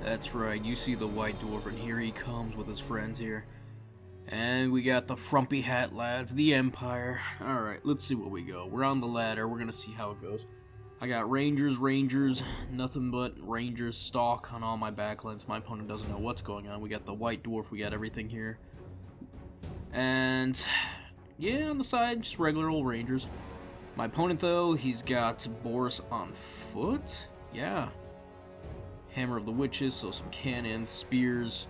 That's right, you see the white dwarf, and here he comes with his friends here. And we got the frumpy hat lads, the Empire. Alright, let's see what we go. We're on the ladder, we're gonna see how it goes. I got Rangers, nothing but Rangers stock on all my backlines. My opponent doesn't know what's going on. We got the white dwarf, we got everything here. And yeah, on the side, just regular old Rangers. My opponent though, he's got Boris on foot. Yeah. Hammer of the Witches, so some cannons, spears,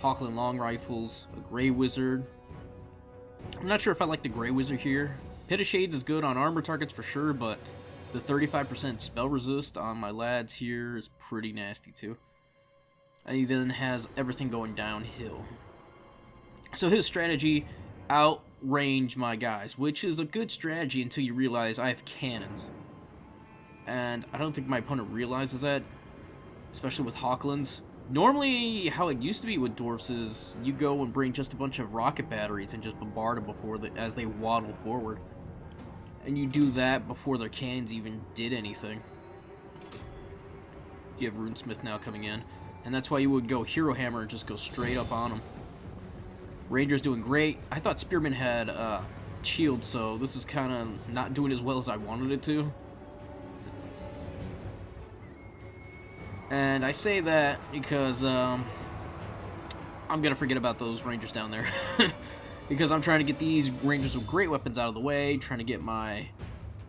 Hawkland long rifles, a Grey Wizard. I'm not sure if I like the Grey Wizard here. Pit of Shades is good on armor targets for sure, but the 35% spell resist on my lads here is pretty nasty too. And he then has everything going downhill. So his strategy, outrange my guys, which is a good strategy until you realize I have cannons. And I don't think my opponent realizes that, especially with Hawklands. Normally, how it used to be with Dwarfs is you go and bring just a bunch of rocket batteries and just bombard them as they waddle forward. And you do that before their cannons even did anything. You have Runesmith now coming in, and that's why you would go Hero Hammer and just go straight up on them. Rangers doing great. I thought Spearman had shield, so this is kind of not doing as well as I wanted it to. And I say that because I'm going to forget about those Rangers down there. Because I'm trying to get these Rangers with great weapons out of the way, trying to get my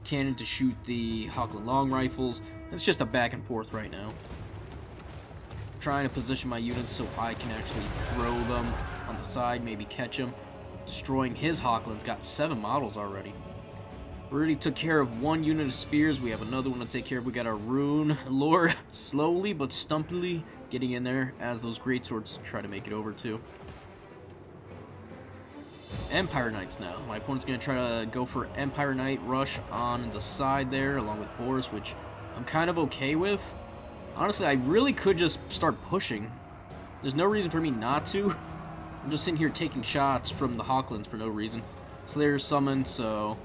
cannon to shoot the Hawkland long rifles. It's just a back and forth right now. Trying to position my units so I can actually throw them on the side, maybe catch them. Destroying his Hawklands, got 7 models already. We already took care of 1 unit of spears. We have another one to take care of. We got our Rune Lord slowly but stumpily getting in there as those greatswords try to make it over too. Empire Knights now. My opponent's going to try to go for Empire Knight rush on the side there along with Boris, which I'm kind of okay with. Honestly, I really could just start pushing. There's no reason for me not to. I'm just sitting here taking shots from the Hawklands for no reason. Slayer's summoned, so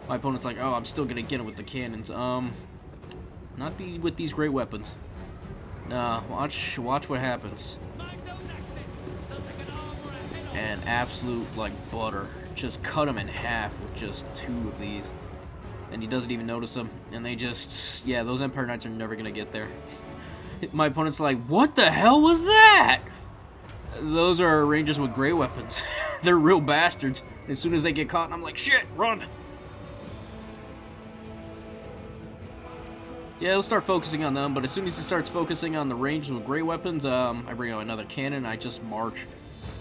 my opponent's like, oh, I'm still going to get him with the cannons. Not with these great weapons. Nah, watch what happens. And absolute, like, butter. Just cut him in half with just 2 of these. And he doesn't even notice them. And they just, yeah, those Empire Knights are never going to get there. My opponent's like, what the hell was that? Those are Rangers with great weapons. They're real bastards. As soon as they get caught, I'm like, shit, run! Yeah, he'll start focusing on them, but as soon as he starts focusing on the Rangers with great weapons, I bring out another cannon, I just march.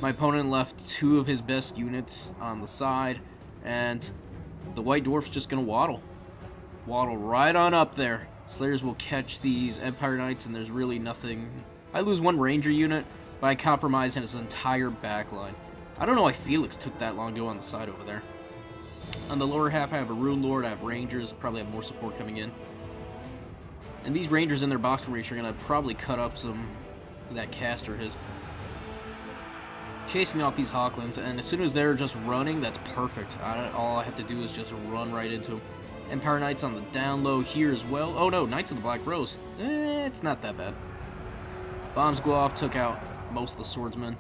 My opponent left 2 of his best units on the side, and the white dwarf's just gonna waddle. Waddle right on up there. Slayers will catch these Empire Knights, and there's really nothing. I lose 1 Ranger unit, but I compromise in his entire backline. I don't know why Felix took that long to go on the side over there. On the lower half, I have a Rune Lord, I have Rangers, probably have more support coming in. And these Rangers in their box formation are going to probably cut up some of that caster his. Chasing off these Hawklands, and as soon as they're just running, that's perfect. All I have to do is just run right into them. Empire Knights on the down low here as well. Oh no, Knights of the Black Rose. It's not that bad. Bombs go off, took out most of the swordsmen.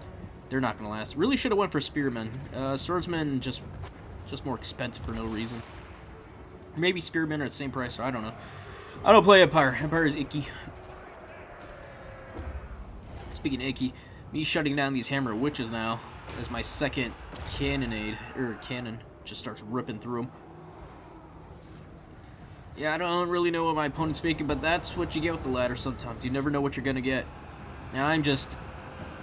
They're not going to last. Really should have went for spearmen. Swordsmen just more expensive for no reason. Maybe spearmen are the same price, or I don't know. I don't play Empire. Empire is icky. Speaking of icky, me shutting down these Hammer of Witches now as my second cannon just starts ripping through them. Yeah, I don't really know what my opponent's making, but that's what you get with the ladder sometimes. You never know what you're going to get. Now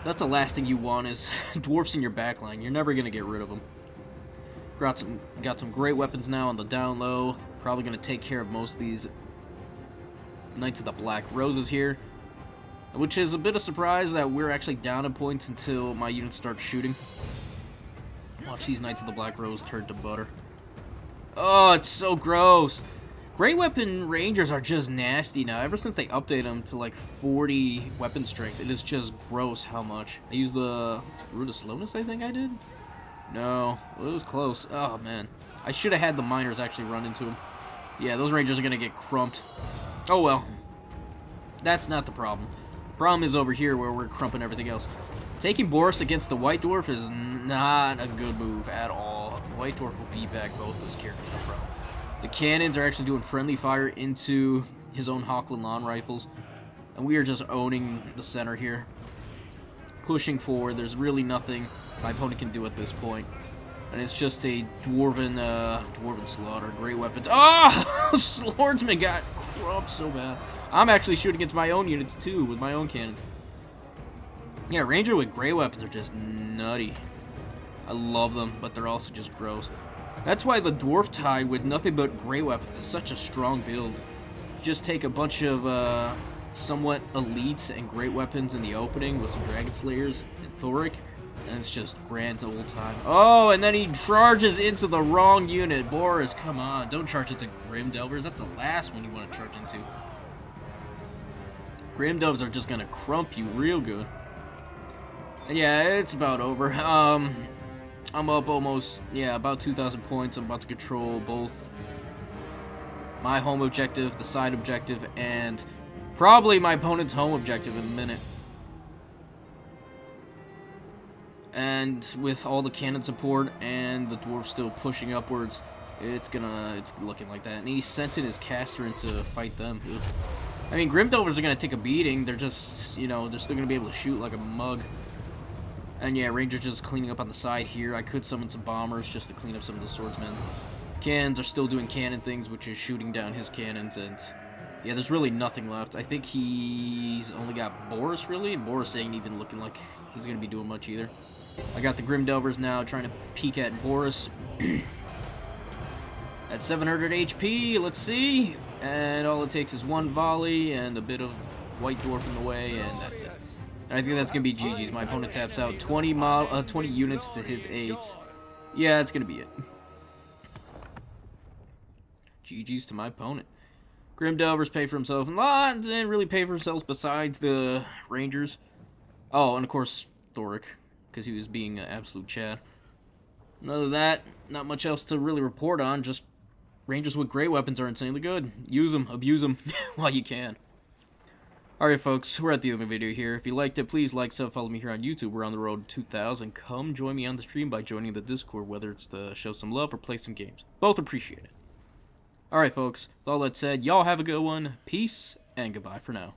that's the last thing you want is dwarfs in your backline. You're never going to get rid of them. Got some great weapons now on the down low. Probably going to take care of most of these Knights of the Black Roses here. Which is a bit of surprise that we're actually down at points until my units start shooting. Watch these Knights of the Black Rose turn to butter. Oh, it's so gross. Great weapon Rangers are just nasty now. Ever since they updated them to like 40 weapon strength, it is just gross how much. I used the Root of Slowness, I think I did? No, well, it was close. Oh, man. I should have had the miners actually run into him. Yeah, those Rangers are going to get crumped. Oh, well. That's not the problem. Problem is over here where we're crumping everything else. Taking Boris against the White Dwarf is not a good move at all. White Dwarf will beat back both those characters, no problem. The cannons are actually doing friendly fire into his own Hochland lawn rifles. And we are just owning the center here. Pushing forward. There's really nothing my opponent can do at this point. And it's just a dwarven slaughter. Great weapons. Ah! Swordsman got crumped so bad. I'm actually shooting into my own units too with my own cannons. Yeah, Ranger with gray weapons are just nutty. I love them, but they're also just gross. That's why the Dwarf Tide with nothing but gray weapons is such a strong build. Just take a bunch of somewhat elite and great weapons in the opening with some Dragon Slayers and Thoric, and it's just grand old time. Oh, and then he charges into the wrong unit. Boris, come on. Don't charge into Grim Delvers. That's the last one you want to charge into. Grim Delvers are just going to crump you real good. And yeah, it's about over. I'm up almost, yeah, about 2,000 points. I'm about to control both my home objective, the side objective, and probably my opponent's home objective in a minute. And with all the cannon support and the dwarf still pushing upwards, it's looking like that. And he sent in his caster in to fight them. I mean, Grimdelvers are gonna take a beating. They're just, you know, they're still gonna be able to shoot like a mug. And yeah, Rangers just cleaning up on the side here. I could summon some bombers just to clean up some of the swordsmen. Cannons are still doing cannon things, which is shooting down his cannons, and yeah, there's really nothing left. I think he's only got Boris, really, and Boris ain't even looking like he's gonna be doing much either. I got the Grimdelvers now trying to peek at Boris. At 700 HP, let's see. And all it takes is one volley and a bit of White Dwarf in the way, and that's it. And I think that's going to be GG's. My opponent taps out 20 units to his 8. Yeah, that's going to be it. GG's to my opponent. Grimdelvers pay for himself. A lot didn't really pay for themselves besides the Rangers. Oh, and of course, Thoric, because he was being an absolute Chad. Other than that, not much else to really report on. Just Rangers with great weapons are insanely good. Use them, abuse them while you can. Alright folks, we're at the end of the video here. If you liked it, please like, sub, follow me here on YouTube. We're on the road to 2,000. Come join me on the stream by joining the Discord, whether it's to show some love or play some games. Both appreciate it. Alright folks, with all that said, y'all have a good one. Peace, and goodbye for now.